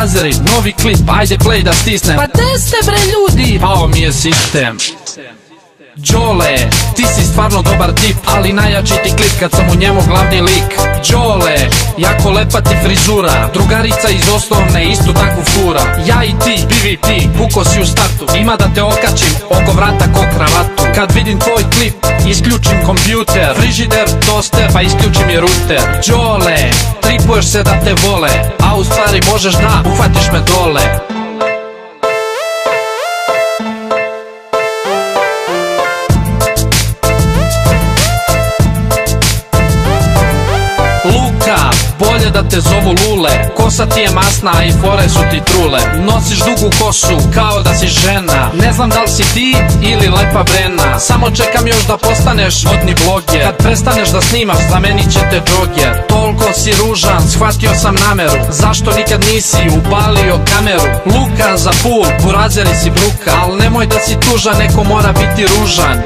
burazeri, novi klip, ajde play da stisnem. Pa gde ste bre ljudi? Pao mi je sistem. Đole, ti si stvarno dobar tip, ali najjači ti klip kad sam u njemu glavni lik. Đole, jako lepa ti frizura, drugarica iz osnovne istu takvu fura. Ja i ti, PvP, puko si u startu, ima da te okačim oko vrata ko kravatu. Kad vidim tvoj klip, isključim kompjuter, frižider, toster, pa isključim i ruter. Đole, tripuješ se da te vole, a u stvari možeš da uhvatiš me dole. Bolje da te zovu Lule, kosa ti je masna, a i fore su ti trule. Nosiš dugu kosu, kao da si žena, ne znam da li si ti ili lepa Brena. Samo čekam još da postaneš modni bloger, kad prestaneš da snimaš, zamenit će te džoger. Toliko si ružan, shvatio sam nameru, zašto nikad nisi upalio kameru. Luka za pul, burazeri si bruka, al nemoj da si tužan, neko mora biti ružan.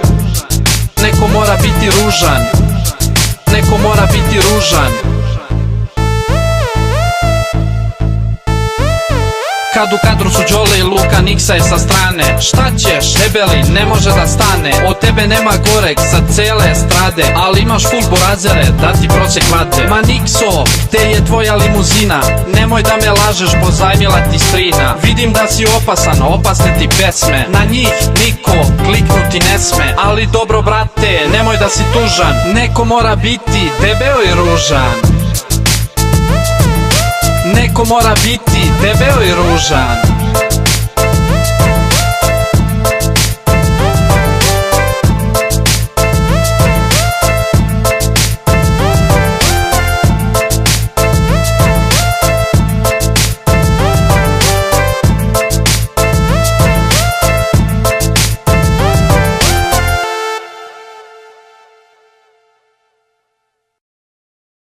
Neko mora biti ružan. Neko mora biti ružan. Kad u kadru su Đole i Luka, Niksa je sa strane. Šta ćeš, debeli, ne može da stane. Od tebe nema goreg sa cele strade, ali imaš full burazere, da ti prosek vade. Ma Nikso, gde je tvoja limuzina? Nemoj da me lažeš, pozajmila ti strina. Vidim da si opasan, opasne ti pesme, na njih niko kliknuti ne sme. Ali dobro brate, nemoj da si tužan, neko mora biti debeo i ružan. Neko mora biti debeo i ružan.